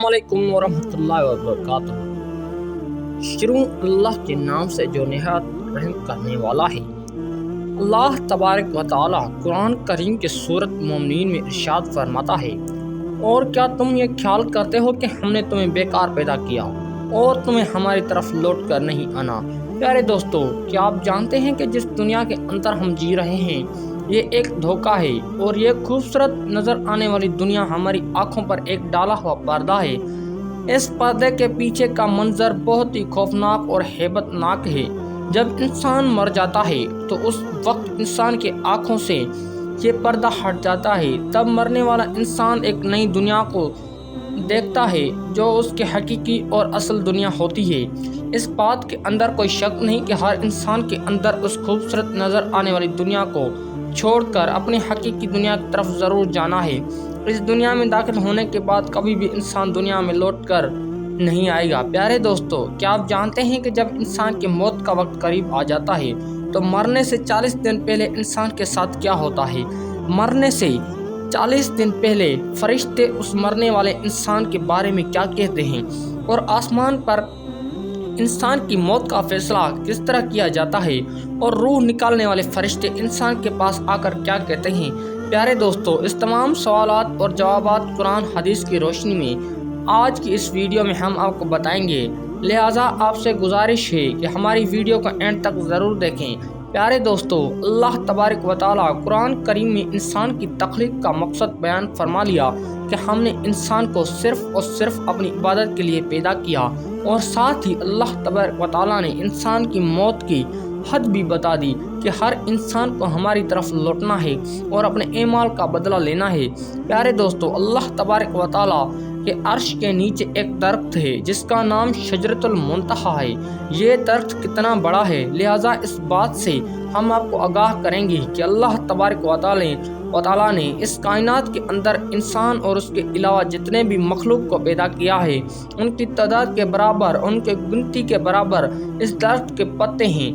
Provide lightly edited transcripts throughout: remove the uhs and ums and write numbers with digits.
السلام علیکم ورحمۃ اللہ وبرکاتہ۔ شروع اللہ کے نام سے جو نہایت رحم کرنے والا ہے۔ اللہ تبارک و تعالی قرآن کریم کے سورۃ مومنین میں ارشاد فرماتا ہے، اور کیا تم یہ خیال کرتے ہو کہ ہم نے تمہیں بیکار پیدا کیا اور تمہیں ہماری طرف لوٹ کر نہیں آنا؟ پیارے دوستو، کیا آپ جانتے ہیں کہ جس دنیا کے اندر ہم جی رہے ہیں یہ ایک دھوکہ ہے، اور یہ خوبصورت نظر آنے والی دنیا ہماری آنکھوں پر ایک ڈالا ہوا پردہ ہے۔ اس پردے کے پیچھے کا منظر بہت ہی خوفناک اور ہیبت ناک ہے۔ جب انسان مر جاتا ہے تو اس وقت انسان کے آنکھوں سے یہ پردہ ہٹ جاتا ہے۔ تب مرنے والا انسان ایک نئی دنیا کو دیکھتا ہے جو اس کی حقیقی اور اصل دنیا ہوتی ہے۔ اس بات کے اندر کوئی شک نہیں کہ ہر انسان کے اندر اس خوبصورت نظر آنے والی دنیا کو چھوڑ کر اپنی حقیقی دنیا کی طرف ضرور جانا ہے۔ اس دنیا میں داخل ہونے کے بعد کبھی بھی انسان دنیا میں لوٹ کر نہیں آئے گا۔ پیارے دوستو، کیا آپ جانتے ہیں کہ جب انسان کی موت کا وقت قریب آ جاتا ہے تو مرنے سے 40 دن پہلے انسان کے ساتھ کیا ہوتا ہے؟ مرنے سے 40 دن پہلے فرشتے اس مرنے والے انسان کے بارے میں کیا کہتے ہیں، اور آسمان پر انسان کی موت کا فیصلہ کس طرح کیا جاتا ہے، اور روح نکالنے والے فرشتے انسان کے پاس آ کر کیا کہتے ہیں؟ پیارے دوستو، اس تمام سوالات اور جوابات قرآن حدیث کی روشنی میں آج کی اس ویڈیو میں ہم آپ کو بتائیں گے، لہٰذا آپ سے گزارش ہے کہ ہماری ویڈیو کو اینڈ تک ضرور دیکھیں۔ پیارے دوستو، اللہ تبارک و تعالی قرآن کریم میں انسان کی تخلیق کا مقصد بیان فرما لیا کہ ہم نے انسان کو صرف اور صرف اپنی عبادت کے لیے پیدا کیا، اور ساتھ ہی اللہ تبارک و تعالی نے انسان کی موت کی حد بھی بتا دی کہ ہر انسان کو ہماری طرف لوٹنا ہے اور اپنے اعمال کا بدلہ لینا ہے۔ پیارے دوستو، اللہ تبارک و تعالی کے عرش کے نیچے ایک درخت ہے جس کا نام شجرۃ المنتہی ہے۔ یہ درخت کتنا بڑا ہے، لہٰذا اس بات سے ہم آپ کو آگاہ کریں گے کہ اللہ تبارک و تعالی نے اس کائنات کے اندر انسان اور اس کے علاوہ جتنے بھی مخلوق کو پیدا کیا ہے ان کی تعداد کے برابر، ان کے گنتی کے برابر اس درخت کے پتے ہیں،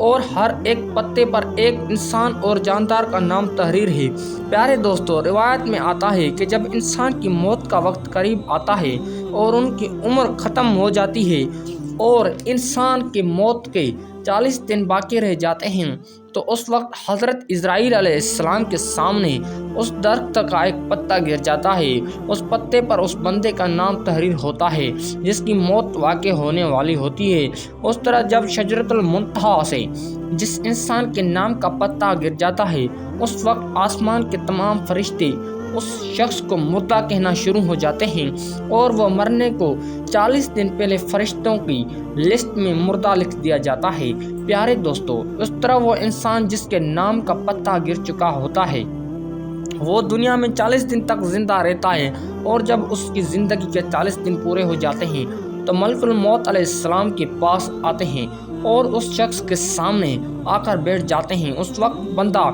اور ہر ایک پتے پر ایک انسان اور جاندار کا نام تحریر ہے۔ پیارے دوستو، روایت میں آتا ہے کہ جب انسان کی موت کا وقت قریب آتا ہے اور ان کی عمر ختم ہو جاتی ہے اور انسان کی موت کے 40 دن باقی رہ جاتے ہیں، تو اس وقت حضرت اسرائیل علیہ السلام کے سامنے اس درخت کا ایک پتا گر جاتا ہے۔ اس پتے پر اس بندے کا نام تحریر ہوتا ہے جس کی موت واقع ہونے والی ہوتی ہے۔ اس طرح جب شجرۃ المنتہی سے جس انسان کے نام کا پتا گر جاتا ہے، اس وقت آسمان کے تمام فرشتے اس شخص کو مردہ کہنا شروع ہو جاتے ہیں، اور وہ مرنے کو 40 دن پہلے فرشتوں کی لسٹ میں مردہ لکھ دیا جاتا ہے۔ پیارے دوستو، اس طرح وہ انسان جس کے نام کا پتا گر چکا ہوتا ہے وہ دنیا میں 40 دن تک زندہ رہتا ہے، اور جب اس کی زندگی کے 40 دن پورے ہو جاتے ہیں تو ملک الموت علیہ السلام کے پاس آتے ہیں اور اس شخص کے سامنے آ کر بیٹھ جاتے ہیں۔ اس وقت بندہ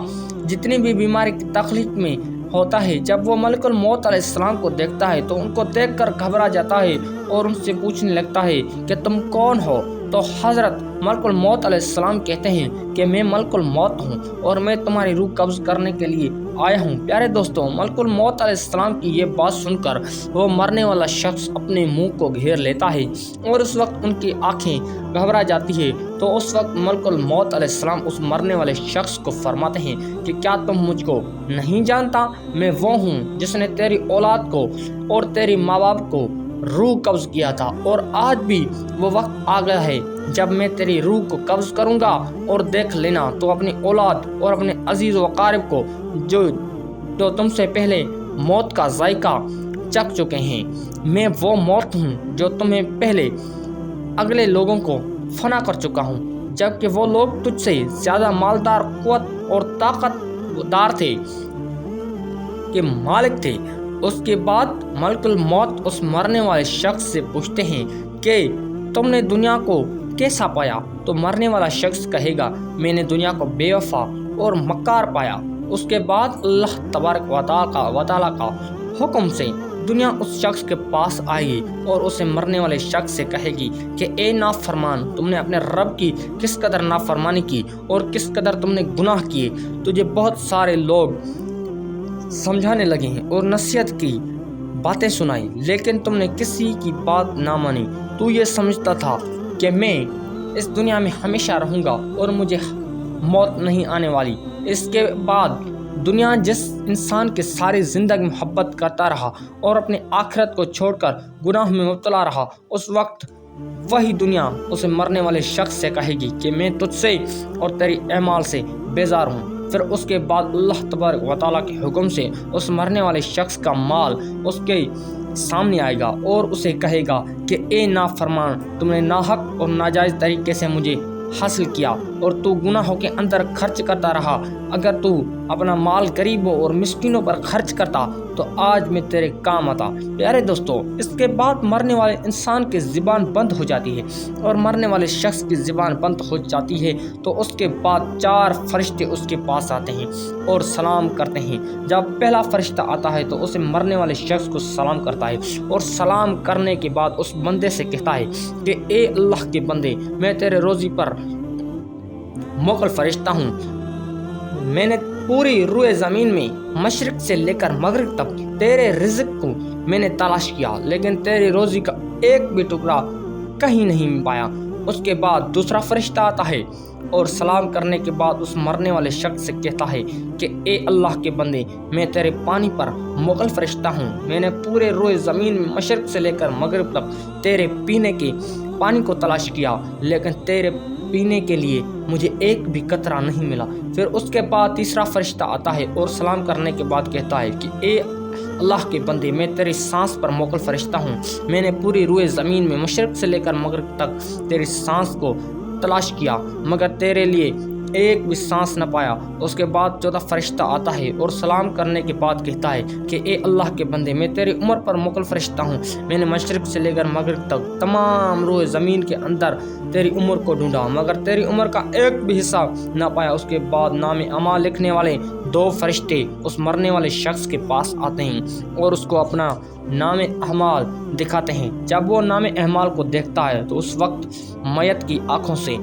جتنی بھی بیماری کی تخلیق میں ہوتا ہے، جب وہ ملک الموت علیہ السلام کو دیکھتا ہے تو ان کو دیکھ کر گھبرا جاتا ہے اور ان سے پوچھنے لگتا ہے کہ تم کون ہو؟ تو حضرت ملک الموت علیہ السلام کہتے ہیں کہ میں ملک الموت ہوں اور میں تمہاری روح قبض کرنے کے لیے آیا ہوں۔ پیارے دوستوں، ملک الموت علیہ السلام کی یہ بات سن کر وہ مرنے والا شخص اپنے منہ کو گھیر لیتا ہے، اور اس وقت ان کی آنکھیں گھبرا جاتی ہے۔ تو اس وقت ملک الموت علیہ السلام اس مرنے والے شخص کو فرماتے ہیں کہ کیا تم مجھ کو نہیں جانتا؟ میں وہ ہوں جس نے تیری اولاد کو اور تیری ماں باپ کو روح قبض کیا تھا، اور آج بھی وہ وقت آ گیا ہے جب میں تیری روح کو قبض کروں گا، اور دیکھ لینا تو اپنی اولاد اور اپنے عزیز و اقارب کو جو تم سے پہلے موت کا ذائقہ چکھ چکے ہیں۔ میں وہ موت ہوں جو تمہیں پہلے اگلے لوگوں کو فنا کر چکا ہوں، جبکہ وہ لوگ تجھ سے زیادہ مالدار، قوت اور طاقت دار تھے کہ مالک تھے۔ اس کے بعد ملک الموت اس مرنے والے شخص سے پوچھتے ہیں کہ تم نے دنیا کو کیسا پایا؟ تو مرنے والا شخص کہے گا، میں نے دنیا کو بے وفا اور مکار پایا۔ اس کے بعد اللہ تبارک و تعالی کا حکم سے دنیا اس شخص کے پاس آئے گی اور اسے مرنے والے شخص سے کہے گی کہ اے نافرمان، تم نے اپنے رب کی کس قدر نافرمانی کی اور کس قدر تم نے گناہ کیے۔ تجھے بہت سارے لوگ سمجھانے لگے ہیں اور نصیحت کی، باتیں سنائی لیکن تم نے کسی کی بات نہ مانی۔ تو یہ سمجھتا تھا کہ میں اس دنیا میں ہمیشہ رہوں گا اور مجھے موت نہیں آنے والی۔ اس کے بعد دنیا جس انسان کے ساری زندگی محبت کرتا رہا اور اپنی آخرت کو چھوڑ کر گناہ میں مبتلا رہا، اس وقت وہی دنیا اسے مرنے والے شخص سے کہے گی کہ میں تجھ سے اور تیری اعمال سے بیزار ہوں۔ پھر اس کے بعد اللہ تبارک و تعالیٰ کے حکم سے اس مرنے والے شخص کا مال اس کے سامنے آئے گا اور اسے کہے گا کہ اے نافرمان، تم نے ناحق اور ناجائز طریقے سے مجھے حاصل کیا اور تو گناہوں کے اندر خرچ کرتا رہا۔ اگر تو اپنا مال غریبوں اور مسکینوں پر خرچ کرتا تو آج میں تیرے کام آتا۔ پیارے دوستو، اس کے بعد مرنے والے انسان کی زبان بند ہو جاتی ہے اور مرنے والے شخص کی زبان بند ہو جاتی ہے تو اس کے بعد 4 فرشتے اس کے پاس آتے ہیں اور سلام کرتے ہیں۔ جب پہلا فرشتہ آتا ہے تو اسے مرنے والے شخص کو سلام کرتا ہے اور سلام کرنے کے بعد اس بندے سے کہتا ہے کہ اے اللہ کے بندے، میں تیرے روزی پر موکل فرشتہ ہوں۔ میں نے پوری روئے زمین میں مشرق سے لے کر مغرب تک تیرے رزق کو میں نے تلاش کیا لیکن تیری روزی کا ایک بھی ٹکڑا کہیں نہیں پایا۔ اس کے بعد دوسرا فرشتہ آتا ہے اور سلام کرنے کے بعد اس مرنے والے شخص سے کہتا ہے کہ اے اللہ کے بندے، میں تیرے پانی پر موکل فرشتہ ہوں۔ میں نے پورے روئے زمین میں مشرق سے لے کر مغرب تک تیرے پینے کے پانی کو تلاش کیا لیکن تیرے پینے کے لیے مجھے ایک بھی قطرہ نہیں ملا۔ پھر اس کے بعد تیسرا فرشتہ آتا ہے اور سلام کرنے کے بعد کہتا ہے کہ اے اللہ کے بندے، میں تیری سانس پر موکل فرشتہ ہوں۔ میں نے پوری روئے زمین میں مشرق سے لے کر مغرب تک تیری سانس کو تلاش کیا مگر تیرے لیے ایک بھی سانس نہ پایا۔ اس کے بعد چوتھا فرشتہ آتا ہے اور سلام کرنے کے بعد کہتا ہے کہ اے اللہ کے بندے، میں تیری عمر پر موکل فرشتہ ہوں۔ میں نے مشرق سے لے کر مغرب تک تمام روئے زمین کے اندر تیری عمر کو ڈھونڈا مگر تیری عمر کا ایک بھی حصہ نہ پایا۔ اس کے بعد نام اعمال لکھنے والے 2 فرشتے اس مرنے والے شخص کے پاس آتے ہیں اور اس کو اپنا نام اعمال دکھاتے ہیں۔ جب وہ نام اعمال کو دیکھتا ہے تو اس وقت میت کی آنکھوں سے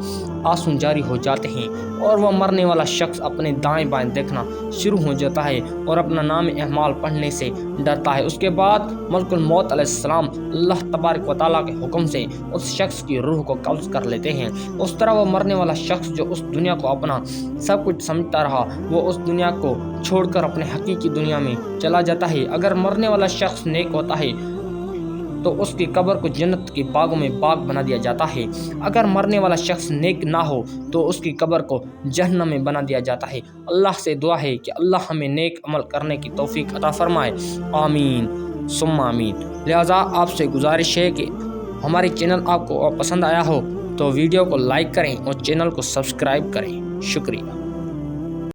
آنسو جاری ہو جاتے ہیں اور وہ مرنے والا شخص اپنے دائیں بائیں دیکھنا شروع ہو جاتا ہے اور اپنا نام اعمال پڑھنے سے ڈرتا ہے۔ اس کے بعد ملک الموت علیہ السلام اللہ تبارک و تعالیٰ کے حکم سے اس شخص کی روح کو قبض کر لیتے ہیں۔ اس طرح وہ مرنے والا شخص جو اس دنیا کو اپنا سب کچھ سمجھتا رہا، وہ اس دنیا کو چھوڑ کر اپنے حقیقی دنیا میں چلا جاتا ہے۔ اگر مرنے والا شخص نیک ہوتا ہے تو اس کی قبر کو جنت کے باغوں میں باغ بنا دیا جاتا ہے۔ اگر مرنے والا شخص نیک نہ ہو تو اس کی قبر کو جہنم میں بنا دیا جاتا ہے۔ اللہ سے دعا ہے کہ اللہ ہمیں نیک عمل کرنے کی توفیق عطا فرمائے، آمین ثم آمین۔ لہٰذا آپ سے گزارش ہے کہ ہماری چینل آپ کو پسند آیا ہو تو ویڈیو کو لائک کریں اور چینل کو سبسکرائب کریں۔ شکریہ۔